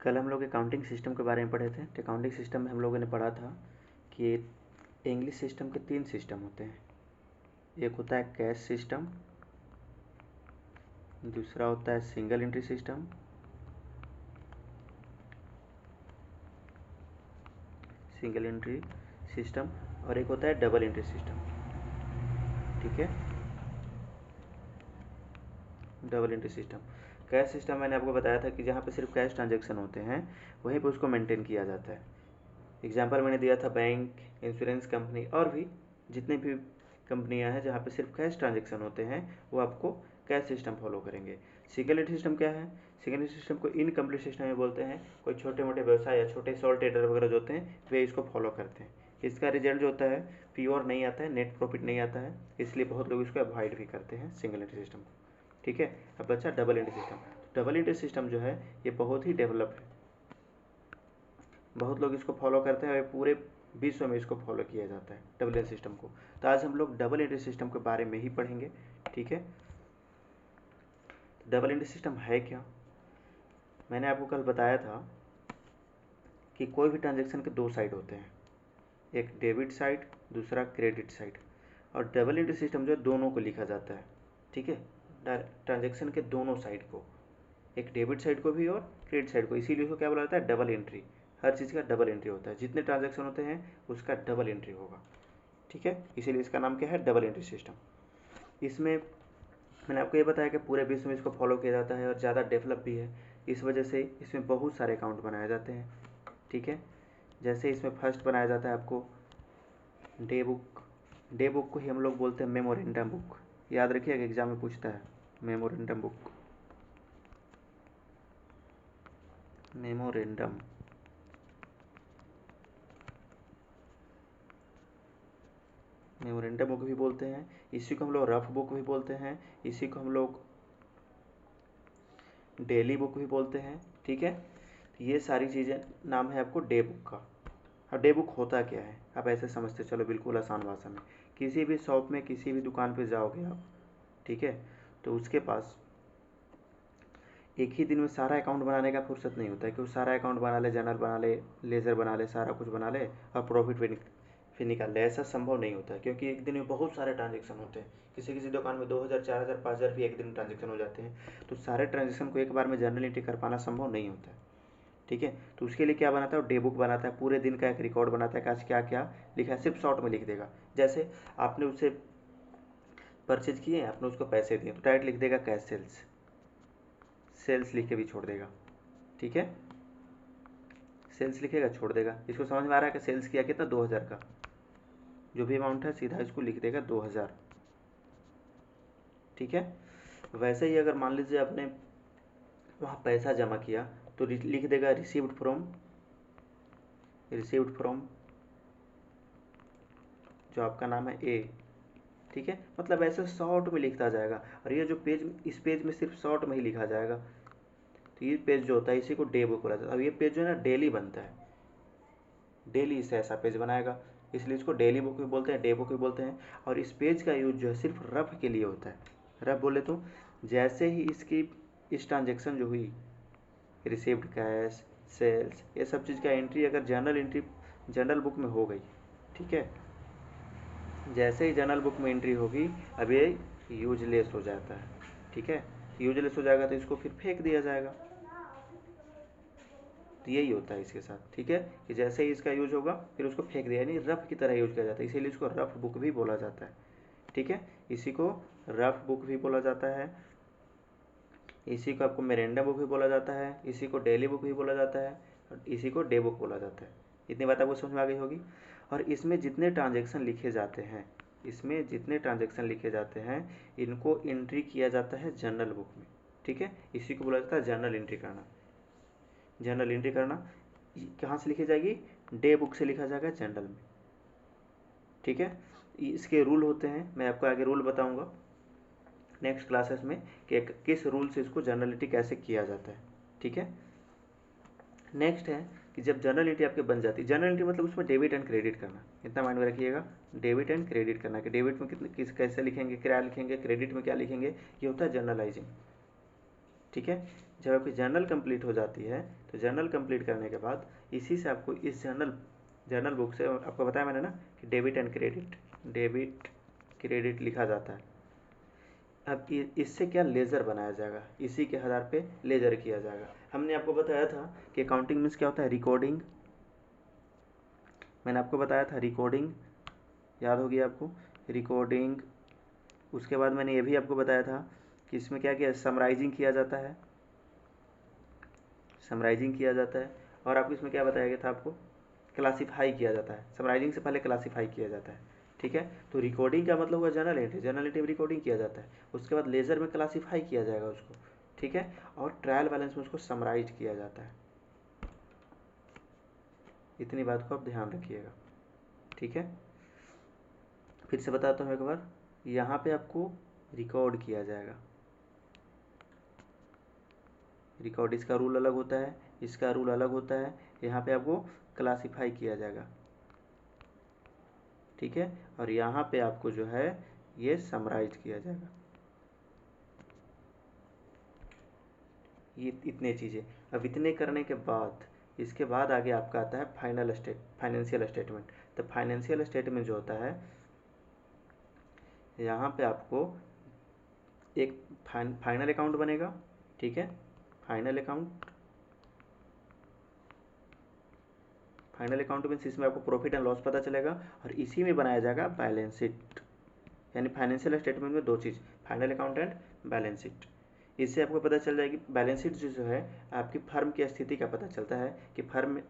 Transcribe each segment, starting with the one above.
कल हम लोग अकाउंटिंग सिस्टम के बारे में पढ़े थे। अकाउंटिंग सिस्टम में हम लोगों ने पढ़ा था कि इंग्लिश सिस्टम के 3 सिस्टम होते हैं। एक होता है कैश सिस्टम, दूसरा होता है सिंगल एंट्री सिस्टम, और एक होता है डबल एंट्री सिस्टम। ठीक है, double entry system. Cash system मैंने आपको बताया था कि जहाँ पे सिर्फ कैश ट्रांजेक्शन होते हैं वहीं पे उसको मेंटेन किया जाता है। एग्जाम्पल मैंने दिया था बैंक, इंश्योरेंस कंपनी और भी जितनी भी कंपनियां हैं जहाँ पे सिर्फ कैश ट्रांजेक्शन होते हैं वो आपको कैश सिस्टम फॉलो करेंगे। सिंगल एंट्री सिस्टम क्या है? सिंगल एंट्री सिस्टम को इनकम्प्लीट सिस्टम में बोलते हैं। कोई छोटे मोटे व्यवसाय या छोटे सॉल ट्रेडर वगैरह जो होते हैं वे इसको फॉलो करते हैं। इसका रिजल्ट जो होता है प्योर नहीं आता है, नेट प्रॉफिट नहीं आता है, इसलिए बहुत लोग इसको अवॉइड भी करते हैं सिंगल एंट्री सिस्टम को। ठीक है, अब बच्चा double entry system. Double entry system जो है ये बहुत ही डेवलप है, बहुत लोग इसको फॉलो करते हैं और पूरे विश्व में इसको फॉलो किया जाता है डबल एंट्री सिस्टम को। तो आज हम लोग डबल एंट्री सिस्टम के बारे में ही पढ़ेंगे। ठीक है, डबल एंट्री सिस्टम है क्या? मैंने आपको कल बताया था कि कोई भी ट्रांजेक्शन के 2 साइड होते हैं, एक डेबिट साइड, दूसरा क्रेडिट साइड। और डबल एंट्री सिस्टम जो है दोनों को लिखा जाता है। ठीक है, ट्रांजेक्शन के दोनों साइड को, एक डेबिट साइड को भी और क्रेडिट साइड को, इसीलिए उसको क्या बोला जाता है? Double entry. हर चीज़ का डबल एंट्री होता है, जितने ट्रांजेक्शन होते हैं उसका डबल एंट्री होगा। ठीक है, इसीलिए इसका नाम क्या है? Double entry system. इसमें मैंने आपको ये बताया कि पूरे विश्व में इसको फॉलो किया जाता है और ज़्यादा डेवलप भी है। इस वजह से इसमें बहुत सारे अकाउंट बनाए जाते हैं। ठीक है, जैसे इसमें फर्स्ट बनाया जाता है आपको डे बुक। डे बुक को ही हम लोग बोलते हैं मेमोरेंडम बुक। याद रखिएगा, एग्जाम में पूछता है memorandum book. Memorandum memorandum book भी बोलते हैं, इसी को हम लोग रफ बुक भी बोलते हैं, इसी को हम लोग डेली बुक भी बोलते हैं। ठीक है, ये सारी चीज़ें नाम है आपको डे बुक का। अब डे बुक होता क्या है आप ऐसे समझते चलो, बिल्कुल आसान भाषा में। किसी भी शॉप में, किसी भी दुकान पे जाओगे आप, ठीक है, तो उसके पास एक ही दिन में सारा अकाउंट बनाने का फुर्सत नहीं होता है कि वो सारा अकाउंट बना ले, जर्नल बना ले, लेजर बना ले, सारा कुछ बना ले और प्रॉफिट फिर निकाल ले। ऐसा संभव नहीं होता है क्योंकि एक दिन में बहुत सारे ट्रांजेक्शन होते हैं। किसी किसी दुकान में 2000, 4000, 5000 भी एक दिन में ट्रांजेक्शन हो जाते हैं। तो सारे ट्रांजेक्शन को एक बार में जर्नल एंट्री कर पाना संभव नहीं होता है। ठीक है, तो उसके लिए क्या बनाता है? डे बुक बनाता है, पूरे दिन का एक रिकॉर्ड बनाता है, आज क्या क्या लिखा है, सिर्फ शॉर्ट में लिख देगा। जैसे आपने उससे परचेज किए, आपने उसको पैसे दिए, तो डायरेक्ट लिख देगा कैश सेल्स, सेल्स लिख के भी छोड़ देगा। ठीक है, सेल्स लिखेगा, छोड़ देगा। इसको समझ में आ रहा है कि सेल्स किया कितना? 2000 का, जो भी अमाउंट है सीधा इसको लिख देगा 2000। ठीक है, वैसे ही अगर मान लीजिए आपने वहाँ पैसा जमा किया तो लिख देगा रिसीव्ड फ्रॉम जो आपका नाम है ए। ठीक है, मतलब ऐसे शॉर्ट में लिखता जाएगा। और ये जो पेज, इस पेज में सिर्फ शॉर्ट में ही लिखा जाएगा। तो ये पेज जो होता है इसी को डे बुक बोला जाता है। अब ये पेज जो है ना डेली बनता है, डेली इसे ऐसा पेज बनाएगा, इसलिए इसको डेली बुक भी बोलते हैं, डे बुक भी बोलते हैं। और इस पेज का यूज जो है सिर्फ रफ के लिए होता है। रफ बोले तो जैसे ही इसकी इस ट्रांजेक्शन जो हुई, रिसीव्ड कैश, सेल्स, ये सब चीज़ का एंट्री अगर जनरल बुक में हो गई, ठीक है, जैसे ही जनरल बुक में एंट्री होगी अब ये यूजलेस हो जाता है। ठीक है, यूजलेस हो जाएगा तो इसको फिर फेंक दिया जाएगा। तो यही होता है इसके साथ। ठीक है, कि जैसे ही इसका यूज होगा फिर उसको फेंक दिया, यानी रफ की तरह यूज किया जाता है, इसीलिए इसको रफ बुक भी बोला जाता है। ठीक है, इसी को रफ बुक भी बोला जाता है, इसी को आपको मेरेंडा बुक भी बोला जाता है, इसी को डेली बुक भी बोला जाता है, और इसी को डे बुक बोला जाता है। इतनी बात आपको समझ में आ गई होगी। और इसमें जितने ट्रांजेक्शन लिखे जाते हैं, इनको एंट्री किया जाता है जनरल बुक में। ठीक है, इसी को बोला जाता है जर्नल एंट्री करना। जर्नल एंट्री करना कहाँ से लिखी जाएगी? डे बुक से लिखा जाएगा जनरल में। ठीक है, इसके रूल होते हैं, मैं आपको आगे रूल बताऊंगा नेक्स्ट क्लासेस में कि किस रूल से इसको जर्नल एंट्री कैसे किया जाता है। ठीक है, नेक्स्ट है कि जब जर्नल एंट्री आपके बन जाती है, जर्नल एंट्री मतलब उसमें डेबिट एंड क्रेडिट करना, इतना माइंड में रखिएगा। डेबिट एंड क्रेडिट करना, कि डेबिट में किस कैसे लिखेंगे, क्या लिखेंगे, क्रेडिट में क्या लिखेंगे, ये होता है जर्नलाइजिंग। ठीक है, जब आपकी जर्नल कंप्लीट हो जाती है तो जर्नल कंप्लीट करने के बाद इसी से आपको इस जर्नल बुक से आपको बताया मैंने ना कि डेबिट एंड क्रेडिट लिखा जाता है। अब इससे क्या लेज़र बनाया जाएगा, इसी के आधार पे लेज़र किया जाएगा। हमने आपको बताया था कि अकाउंटिंग मीन्स क्या होता है, रिकॉर्डिंग। मैंने आपको बताया था रिकॉर्डिंग, याद होगी आपको, रिकॉर्डिंग। उसके बाद मैंने ये भी आपको बताया था कि इसमें क्या किया, समराइजिंग किया जाता है, समराइजिंग किया जाता है। और आपको इसमें क्या बताया गया था, आपको क्लासीफाई किया जाता है, समराइजिंग से पहले क्लासीफाई किया जाता है। ठीक है, तो रिकॉर्डिंग का मतलब हुआ जर्नल एंट्री, जर्नल एंट्री में रिकॉर्डिंग किया जाता है, उसके बाद लेज़र में क्लासीफाई किया जाएगा उसको। ठीक है, और ट्रायल बैलेंस में उसको समराइज किया जाता है। इतनी बात को आप ध्यान रखिएगा। ठीक है, फिर से बताता हूँ एक बार, यहाँ पे आपको रिकॉर्ड किया जाएगा, रिकॉर्ड, इसका रूल अलग होता है, इसका रूल अलग होता है। यहाँ पे आपको क्लासीफाई किया जाएगा। ठीक है, और यहाँ पे आपको जो है ये समराइज किया जाएगा। ये इतने चीज़ें, अब इतने करने के बाद इसके बाद आगे आपका आता है फाइनेंशियल स्टेटमेंट। तो फाइनेंशियल स्टेटमेंट जो होता है, यहाँ पे आपको एक फाइनल अकाउंट बनेगा। ठीक है, फाइनल अकाउंट मीन्स इसमें आपको प्रॉफिट एंड लॉस पता चलेगा, और इसी में बनाया जाएगा बैलेंस शीट। यानी फाइनेंशियल स्टेटमेंट में दो चीज़, final account and balance sheet. इससे आपको पता चल जाएगी, बैलेंस शीट जो है आपकी फर्म की स्थिति का पता चलता है कि फर्म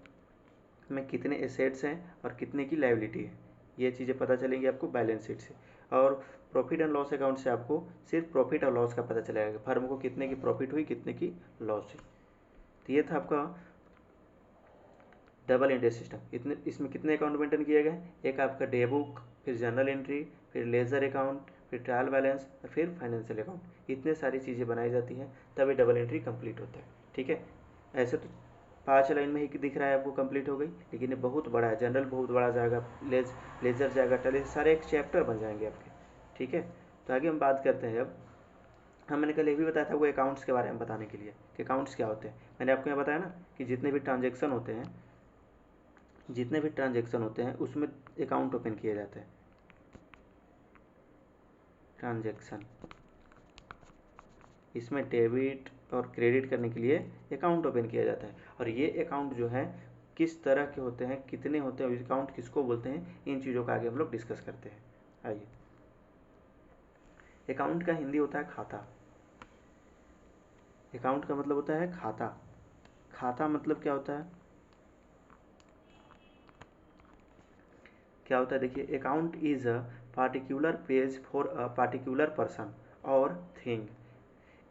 में कितने एसेट्स हैं और कितने की लायबिलिटी है। ये चीज़ें पता चलेंगी आपको बैलेंस शीट से। और प्रॉफिट एंड लॉस अकाउंट से आपको सिर्फ प्रॉफिट और लॉस का पता चलेगा, फर्म को कितने की प्रॉफिट हुई, कितने की लॉस हुई। तो ये था आपका डबल एंट्री सिस्टम। इतने इसमें कितने अकाउंट मेंटेन किए गए, एक आपका डे बुक, फिर जर्नल एंट्री, फिर लेजर अकाउंट, फिर ट्रायल बैलेंस, और फिर फाइनेंशियल अकाउंट। इतने सारी चीज़ें बनाई जाती हैं, तभी डबल एंट्री कंप्लीट होता है। ठीक है, ऐसे तो 5 लाइन में ही दिख रहा है आपको कंप्लीट हो गई, लेकिन ये बहुत बड़ा है, जनरल बहुत बड़ा जाएगा, लेजर जाएगा, टले सारे एक चैप्टर बन जाएंगे आपके। ठीक है, तो आगे हम बात करते हैं। अब मैंने कल ये भी बताया था वो अकाउंट्स के बारे में बताने के लिए कि अकाउंट्स क्या होते हैं। मैंने आपको यहाँ बताया ना कि जितने भी ट्रांजेक्शन होते हैं उसमें अकाउंट ओपन किए जाते हैं। ट्रांजैक्शन, इसमें डेबिट और क्रेडिट करने के लिए अकाउंट ओपन किया जाता है। और ये अकाउंट जो है किस तरह के होते हैं, कितने होते हैं, अकाउंट किसको बोलते हैं, इन चीज़ों का आगे हम लोग डिस्कस करते हैं। आइए, अकाउंट का हिंदी होता है खाता। अकाउंट का मतलब होता है खाता। खाता मतलब क्या होता है, देखिए, account is a particular page for a particular person और thing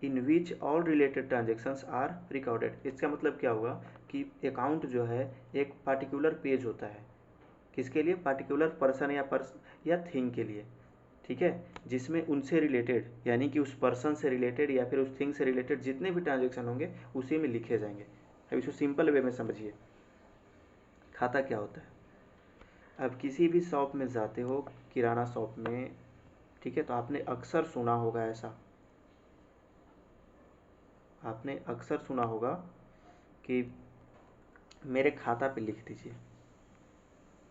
in which all related transactions are recorded. इसका मतलब क्या हुआ कि अकाउंट जो है एक पार्टिकुलर पेज होता है, किसके लिए, पार्टिकुलर पर्सन या थिंग के लिए। ठीक है, जिसमें उनसे रिलेटेड, यानी कि उस पर्सन से रिलेटेड या फिर उस थिंग से रिलेटेड जितने भी ट्रांजेक्शन होंगे उसी में लिखे जाएंगे। अब इसको सिंपल वे में समझिए, खाता क्या होता है। अब किसी भी शॉप में जाते हो, किराना शॉप में, ठीक है, तो आपने अक्सर सुना होगा ऐसा, आपने अक्सर सुना होगा कि मेरे खाता पे लिख दीजिए।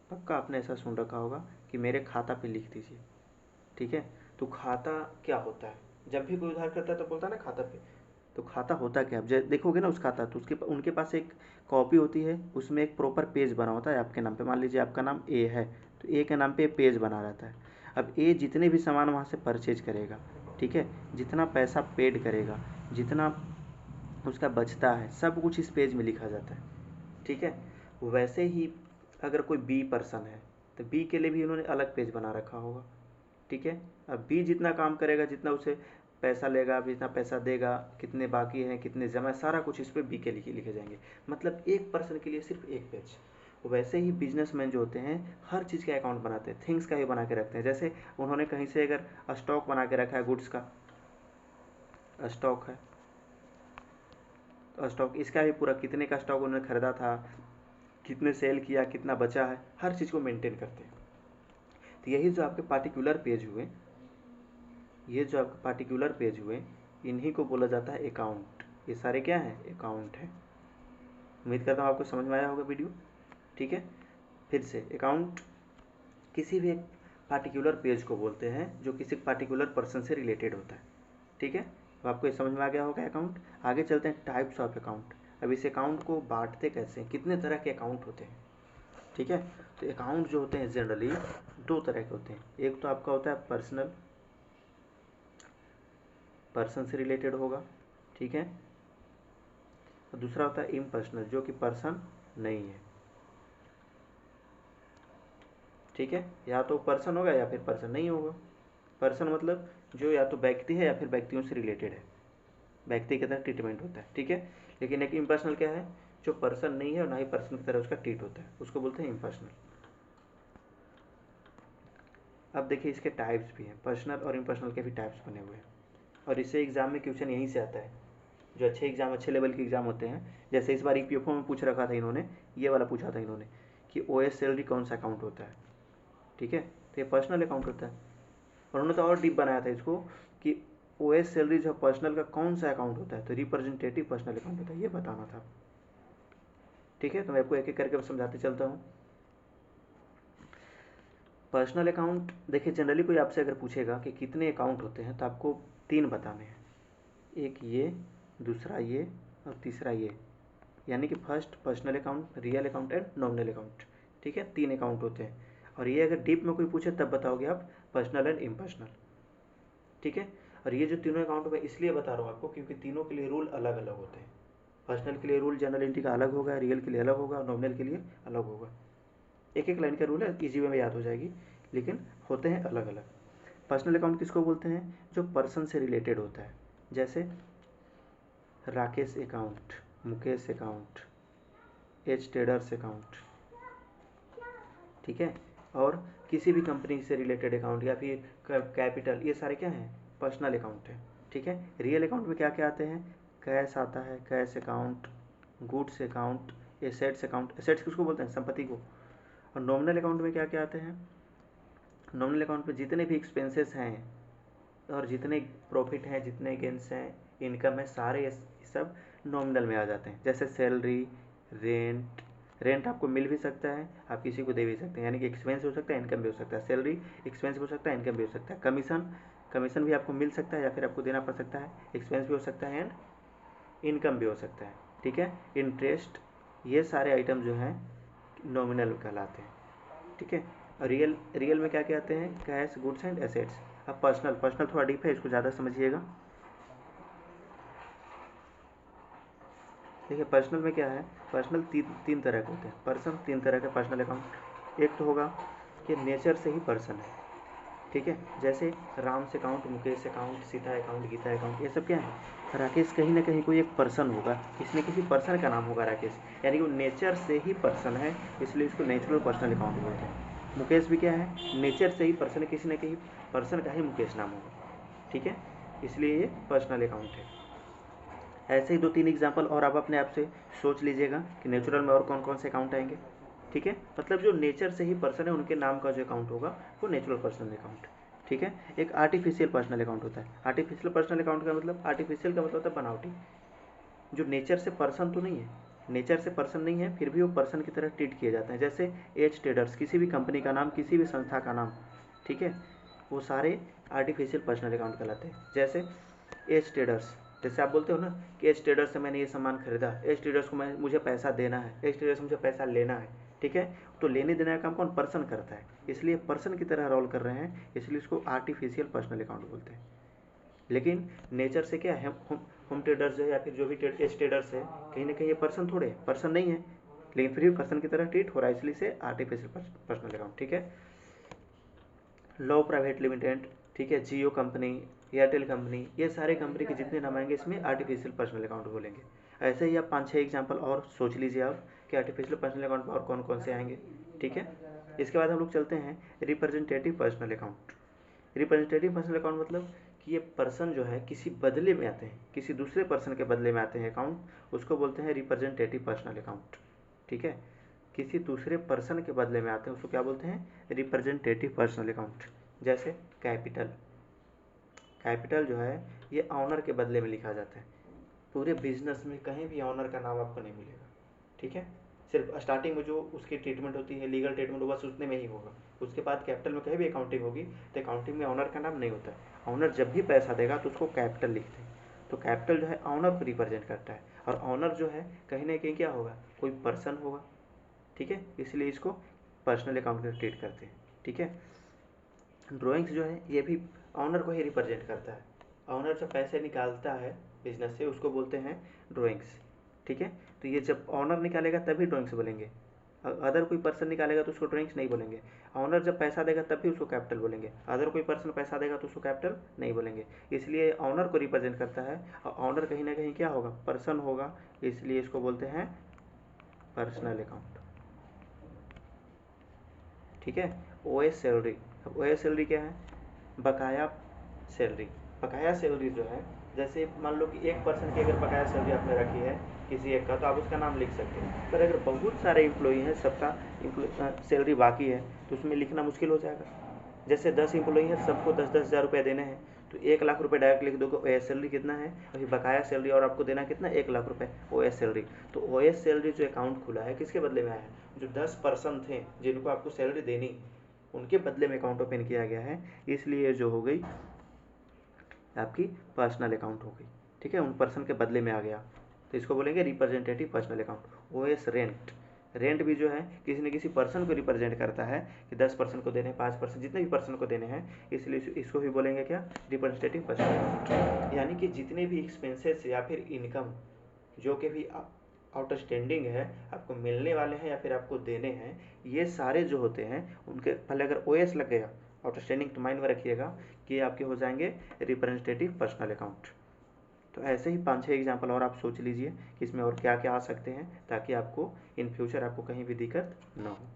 पक्का आपने ऐसा सुन रखा होगा कि मेरे खाता पे लिख दीजिए। ठीक है, तो खाता क्या होता है, जब भी कोई उधार करता है तो बोलता है ना खाता पे। तो खाता होता क्या, अब देखोगे ना उस खाता, तो उनके पास एक कॉपी होती है, उसमें एक प्रॉपर पेज बना होता है आपके नाम पे। मान लीजिए आपका नाम ए है, तो ए के नाम पे पेज बना रहता है। अब ए जितने भी सामान वहाँ से परचेज करेगा, ठीक है, जितना पैसा पेड करेगा, जितना उसका बचता है, सब कुछ इस पेज में लिखा जाता है। ठीक है, वैसे ही अगर कोई बी पर्सन है तो बी के लिए भी उन्होंने अलग पेज बना रखा होगा। ठीक है, अब बी जितना काम करेगा, जितना उसे पैसा लेगा, जितना पैसा देगा, कितने बाकी हैं, कितने जमा, सारा कुछ इस पर बी के लिखे जाएंगे। मतलब एक पर्सन के लिए सिर्फ एक पेज। वैसे ही बिजनेसमैन जो होते हैं हर चीज़ का अकाउंट बनाते हैं, थिंग्स का भी बना के रखते हैं। जैसे उन्होंने कहीं से अगर स्टॉक बना के रखा है, गुड्स का स्टॉक है, स्टॉक इसका भी पूरा कितने का स्टॉक उन्होंने खरीदा था, कितने सेल किया, कितना बचा है, हर चीज़ को मेंटेन करते हैं। तो यही जो आपके पार्टिकुलर पेज हुए, ये जो आपके पार्टिकुलर पेज हुए, इन्हीं को बोला जाता है अकाउंट। ये सारे क्या हैं, अकाउंट है। उम्मीद करता हूँ आपको समझ में आया होगा वीडियो। ठीक है, फिर से अकाउंट किसी भी एक पार्टिकुलर पेज को बोलते हैं जो किसी पार्टिकुलर पर्सन से रिलेटेड होता है। ठीक है, तो आपको ये समझ में आ गया होगा अकाउंट। आगे चलते हैं टाइप्स ऑफ अकाउंट। अब इस अकाउंट को बांटते कैसे हैं, कितने तरह के अकाउंट होते हैं। ठीक है, तो अकाउंट जो होते हैं जनरली दो तरह के होते हैं। एक तो आपका होता है पर्सनल, पर्सन से रिलेटेड होगा। ठीक है, और दूसरा होता है इम्पर्सनल, जो कि पर्सन नहीं है। ठीक है, या तो पर्सन होगा या फिर पर्सन नहीं होगा। पर्सन मतलब जो या तो व्यक्ति है या फिर व्यक्तियों से रिलेटेड है, व्यक्ति की तरह ट्रीटमेंट होता है। ठीक है, लेकिन एक इम्पर्सनल क्या है, जो पर्सन नहीं है और ना ही पर्सन की तरह उसका ट्रीट होता है, उसको बोलते हैं इम्पर्सनल। अब देखिए इसके टाइप्स भी हैं, पर्सनल और इम्पर्सनल के भी टाइप्स बने हुए हैं, और इससे एग्जाम में क्वेश्चन यहीं से आता है। जो अच्छे एग्जाम, अच्छे लेवल के एग्जाम होते हैं, जैसे इस बार ईपीएफओ में पूछ रखा था इन्होंने, ये वाला पूछा था इन्होंने कि ओएस सैलरी कौन सा अकाउंट होता है। ठीक है, तो ये पर्सनल अकाउंट होता है। और उन्होंने तो और डीप बनाया था इसको कि ओएस सैलरी जो पर्सनल का कौन सा अकाउंट होता है, तो रिप्रेजेंटेटिव पर्सनल अकाउंट होता है, ये बताना था। ठीक है, तो मैं आपको एक एक करके समझाते चलता हूँ। पर्सनल अकाउंट देखिए, जनरली कोई आपसे अगर पूछेगा कि कितने अकाउंट होते हैं, तो आपको 3 बताने हैं। एक ये, दूसरा ये, और तीसरा ये। यानी कि first personal account, real account and nominal account. ठीक है, 3 अकाउंट होते हैं। और ये अगर डीप में कोई पूछे तब बताओगे आप पर्सनल एंड इम्पर्सनल। ठीक है, और ये जो तीनों अकाउंट मैं इसलिए बता रहा हूँ आपको क्योंकि तीनों के लिए रूल अलग अलग होते हैं। पर्सनल के लिए रूल जनरल एंट्री का अलग होगा, रियल के लिए अलग होगा, और नॉमिनल के लिए अलग होगा। एक एक लाइन का रूल है, इजी वे में याद हो जाएगी, लेकिन होते हैं अलग अलग। पर्सनल अकाउंट किसको बोलते हैं, जो पर्सन से रिलेटेड होता है। जैसे Rakesh account, Mukesh account, H traders account. ठीक है, और किसी भी कंपनी से रिलेटेड अकाउंट या फिर कैपिटल, ये सारे क्या हैं, पर्सनल अकाउंट है। ठीक है, रियल अकाउंट में क्या क्या आते हैं, कैश आता है, cash account, goods account, assets account. Assets किसको बोलते हैं, संपत्ति को। और नॉमिनल अकाउंट में क्या क्या आते हैं, नॉमिनल अकाउंट में जितने भी एक्सपेंसेस हैं और जितने प्रॉफिट हैं, जितने गेंस हैं, इनकम है, सारे ये सब नॉमिनल में आ जाते हैं। जैसे सैलरी, रेंट। रेंट आपको मिल भी सकता है, आप किसी को दे भी सकते हैं, यानी कि एक्सपेंस हो सकता है, इनकम भी हो सकता है। सैलरी एक्सपेंस भी हो सकता है, इनकम भी हो सकता है। कमीशन, कमीशन भी आपको मिल सकता है या फिर आपको देना पड़ सकता है, एक्सपेंस भी हो सकता है एंड इनकम भी हो सकता है। ठीक है, इंटरेस्ट, ये सारे आइटम जो हैं नॉमिनल कहलाते हैं। ठीक है, और रियल, रियल में क्या क्या आते हैं, कैश, गुड्स एंड एसेट्स। अब पर्सनल, पर्सनल थोड़ा डीप है, इसको ज़्यादा समझिएगा। देखिए पर्सनल में क्या है, पर्सनल तीन तरह के होते हैं। पर्सन 3 तरह के पर्सनल अकाउंट। एक तो होगा कि नेचर से ही पर्सन है। ठीक है, जैसे राम से account, Mukesh account, Sita account, Geeta account, ये सब क्या है, राकेश कहीं ना कहीं कोई एक पर्सन होगा, किसी न किसी पर्सन का नाम होगा राकेश, यानी कि वो नेचर से ही पर्सन है, इसलिए इसको नेचुरल पर्सनल अकाउंट बोलते हैं। मुकेश भी क्या है, नेचर से ही पर्सन है, किसी न किसी पर्सन का ही मुकेश नाम होगा। ठीक है, इसलिए ये पर्सनल अकाउंट है। ऐसे ही 2-3 एग्जाम्पल और आप अपने आप से सोच लीजिएगा कि नेचुरल में और कौन कौन से अकाउंट आएंगे। ठीक है, मतलब जो नेचर से ही पर्सन है उनके नाम का जो अकाउंट होगा वो नेचुरल पर्सनल अकाउंट। ठीक है, एक आर्टिफिशियल पर्सनल अकाउंट होता है। आर्टिफिशियल पर्सनल अकाउंट का मतलब, आर्टिफिशियल का मतलब होता है बनावटी, जो नेचर से पर्सन तो नहीं है, नेचर से पर्सन नहीं है, फिर भी वो पर्सन की तरह ट्रीट किए जाते हैं। जैसे एच ट्रेडर्स, किसी भी कंपनी का नाम, किसी भी संस्था का नाम। ठीक है, वो सारे आर्टिफिशियल पर्सनल अकाउंट कहलाते हैं। जैसे एच ट्रेडर्स, जैसे आप बोलते हो ना कि एच ट्रेडर्स से मैंने ये सामान खरीदा, एच ट्रेडर्स को मुझे पैसा देना है, एच ट्रेडर्स से मुझे पैसा लेना है। ठीक है, तो लेने देने का काम कौन, पर्सन करता है, इसलिए पर्सन की तरह रोल कर रहे हैं, इसलिए इसको आर्टिफिशियल पर्सनल अकाउंट बोलते हैं। लेकिन नेचर से क्या है, होम ट्रेडर्स है या फिर जो भी एच ट्रेडर्स है, कहीं ना कहीं ये पर्सन थोड़े, पर्सन नहीं है, लेकिन फिर भी पर्सन की तरह ट्रीट हो रहा है, इसलिए से आर्टिफिशियल पर्सनल अकाउंट। ठीक है, लॉ प्राइवेट लिमिटेड, ठीक है, जियो कंपनी, एयरटेल कंपनी, ये सारे कंपनी के जितने नाम आएंगे इसमें आर्टिफिशियल पर्सनल अकाउंट बोलेंगे। ऐसे ही आप 5-6 एग्जाम्पल और सोच लीजिए आप कि आर्टिफिशियल पर्सनल अकाउंट में और कौन कौन से आएंगे। ठीक है, इसके बाद हम लोग चलते हैं representative personal account. Representative personal account मतलब कि ये पर्सन जो है किसी बदले में आते हैं, किसी दूसरे पर्सन के बदले में आते हैं अकाउंट, उसको बोलते हैं रिप्रेजेंटेटिव पर्सनल अकाउंट। ठीक है, किसी दूसरे पर्सन के बदले में आते हैं, उसको क्या बोलते हैं, रिप्रेजेंटेटिव पर्सनल अकाउंट। जैसे कैपिटल, कैपिटल जो है ये ऑनर के बदले में लिखा जाता है। पूरे बिजनेस में कहीं भी ऑनर का नाम आपको नहीं मिलेगा, ठीक है। सिर्फ स्टार्टिंग में जो उसकी ट्रीटमेंट होती है, लीगल ट्रीटमेंट, बस उतने में ही होगा। उसके बाद कैपिटल में कहीं भी अकाउंटिंग होगी तो अकाउंटिंग में ऑनर का नाम नहीं होता है। ऑनर जब भी पैसा देगा तो उसको कैपिटल लिखते हैं। तो कैपिटल जो है ऑनर को रिप्रेजेंट करता है, और ऑनर जो है कहीं ना कहीं क्या होगा, कोई पर्सन होगा, ठीक है। इसलिए इसको पर्सनल अकाउंट में ट्रीट करते हैं, ठीक है। ड्राइंग्स जो है ये भी ऑनर को ही रिप्रेजेंट करता है। ऑनर जब पैसे निकालता है बिजनेस से उसको बोलते हैं ड्राइंग्स, ठीक है। तो ये जब ऑनर निकालेगा तभी ड्राइंग्स बोलेंगे, अदर कोई पर्सन निकालेगा तो उसको ड्राइंग्स नहीं बोलेंगे। ऑनर जब पैसा देगा तब भी उसको कैपिटल बोलेंगे, अदर कोई पर्सन पैसा देगा तो उसको कैपिटल नहीं बोलेंगे। इसलिए ऑनर को रिप्रेजेंट करता है, और ऑनर कहीं ना कहीं क्या होगा, पर्सन होगा, इसलिए इसको बोलते हैं पर्सनल अकाउंट, ठीक है। ओएस सैलरी, अब ओएस सैलरी क्या है, बकाया सैलरी। बकाया सैलरी जो है, जैसे मान लो कि एक पर्सन की अगर बकाया सैलरी आपने रखी है किसी एक का, तो आप उसका नाम लिख सकते हैं। पर अगर बहुत सारे एम्प्लॉई हैं, सबका सैलरी बाकी है, तो उसमें लिखना मुश्किल हो जाएगा। जैसे 10 एम्प्लॉई हैं, सबको 10-10 हज़ार रुपये देने हैं, तो 1 लाख रुपये डायरेक्ट लिख दोगे। ओ एस सैलरी कितना है, अभी बकाया सैलरी और आपको देना कितना, 1 लाख रुपये ओ एस सैलरी। तो ओ एस सैलरी जो अकाउंट खुला है किसके बदले में आया है, जो 10 पर्सन थे जिनको आपको सैलरी देनी, उनके बदले में अकाउंट ओपन किया गया है, इसलिए जो हो गई आपकी पर्सनल अकाउंट हो गई, ठीक है। उन पर्सन के बदले में आ गया, तो इसको बोलेंगे representative personal account. O S rent, rent भी जो है किसी न किसी पर्सन को रिप्रेजेंट करता है, कि 10 पर्सन को देने हैं, 5 पर्सन, जितने भी पर्सन को देने हैं, इसलिए इसको भी बोलेंगे क्या, रिप्रेजेंटेटिव पर्सनल अकाउंट। यानी कि जितने भी एक्सपेंसेस या फिर इनकम जो कि भी आउटस्टैंडिंग है, आपको मिलने वाले हैं या फिर आपको देने हैं, ये सारे जो होते हैं उनके पहले अगर ओ एस लग गया, आउटस्टैंडिंग, तो माइंड में रखिएगा कि ये आपके हो जाएंगे रिप्रेजेंटेटिव पर्सनल अकाउंट। तो ऐसे ही 5-6 एग्जाम्पल और आप सोच लीजिए कि इसमें और क्या क्या आ सकते हैं, ताकि आपको इन फ्यूचर आपको कहीं भी दिक्कत ना हो,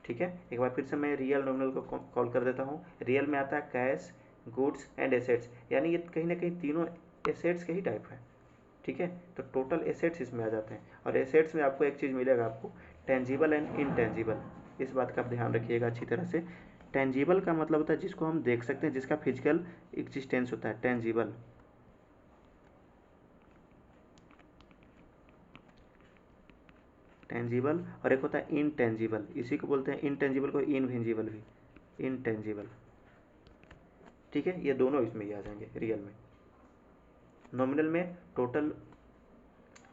ठीक है। एक बार फिर से मैं रियल नॉमिनल को कॉल कर देता हूँ। रियल में आता है कैश, गुड्स एंड एसेट्स, यानी ये कहीं ना कहीं तीनों एसेट्स के ही टाइप है, ठीक है। तो टोटल एसेट्स इसमें आ जाते हैं, और एसेट्स में आपको एक चीज़ मिलेगा, आपको टेंजिबल एंड इनटेंजिबल। इस बात का आप ध्यान रखिएगा अच्छी तरह से। टेंजिबल का मतलब होता है जिसको हम देख सकते हैं, जिसका फिजिकल एग्जिस्टेंस होता है, टेंजिबल। टेंजिबल, और एक होता है इनटेंजिबल, इसी को बोलते हैं इनटेंजिबल को इनविजिबल भी, इनटेंजिबल, ठीक है। ये दोनों इसमें ही आ जाएंगे रियल में। नॉमिनल में टोटल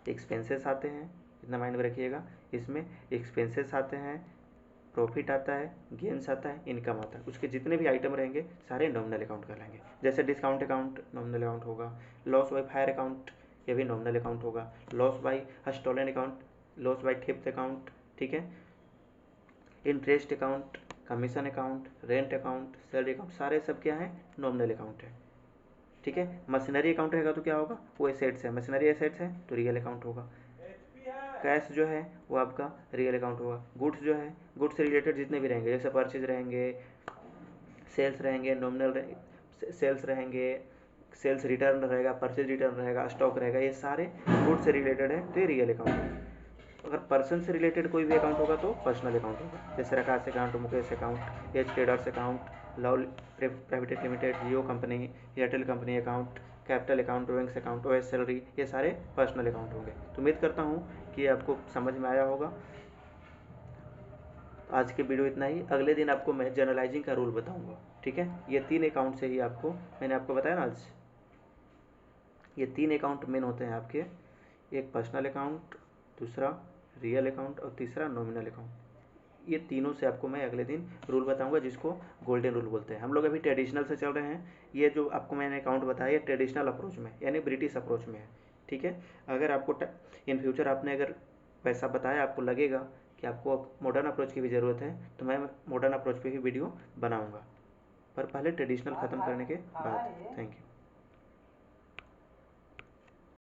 एक्सपेंसेस आते हैं, इतना माइंड में रखिएगा। इसमें एक्सपेंसेस आते हैं, प्रॉफिट आता है, गेंस आता है, इनकम आता है, उसके जितने भी आइटम रहेंगे सारे नॉमिनल अकाउंट कहलाएंगे। जैसे डिस्काउंट अकाउंट नॉमिनल अकाउंट होगा, लॉस बाई फायर अकाउंट ये भी नॉमिनल अकाउंट होगा, loss by stolen account, loss by theft account, ठीक है। Interest account, commission account, rent account, salary account, सारे सब क्या है, नॉमिनल अकाउंट है, ठीक है। मशीनरी अकाउंट रहेगा तो क्या होगा, वो एसेट्स है, मशीनरी एसेट्स है तो रियल अकाउंट होगा। कैश जो है वो आपका रियल अकाउंट होगा। गुड्स जो है, गुड्स से रिलेटेड जितने भी रहेंगे, जैसे परचेज रहेंगे, सेल्स रहेंगे, नॉमिनल सेल्स रहेंगे, सेल्स रिटर्न रहेगा, परचेज रिटर्न रहेगा, स्टॉक रहेगा, ये सारे गुड्स से रिलेटेड है तो ये रियल अकाउंट है। अगर पर्सन से रिलेटेड कोई भी अकाउंट होगा तो पर्सनल अकाउंट होगा, जैसे Rakesh account, Mukesh account, H traders account, love private limited, Jio company, Airtel company account, capital account, drawings account, OS salary, ये सारे पर्सनल अकाउंट होंगे। तो उम्मीद करता हूँ कि आपको समझ में आया होगा। आज के वीडियो इतना ही, अगले दिन आपको मैं जनरलाइजिंग का रूल बताऊंगा, ठीक है। ये 3 अकाउंट से ही आपको, मैंने आपको बताया ना आज, ये 3 अकाउंट मेन होते हैं आपके, एक पर्सनल अकाउंट, दूसरा रियल अकाउंट और तीसरा नॉमिनल अकाउंट। ये तीनों से आपको मैं अगले दिन रूल बताऊंगा, जिसको गोल्डन रूल बोलते हैं। हम लोग अभी ट्रेडिशनल से चल रहे हैं, ये जो आपको मैंने अकाउंट बताया ये ट्रेडिशनल अप्रोच में यानी ब्रिटिश अप्रोच में है, ठीक है। अगर आपको इन फ्यूचर आपने अगर वैसा बताया, आपको लगेगा कि आपको मॉडर्न अप्रोच की भी ज़रूरत है, तो मैं मॉडर्न अप्रोच पे ही वीडियो बनाऊंगा, पर पहले ट्रेडिशनल ख़त्म करने के बाद। Thank you.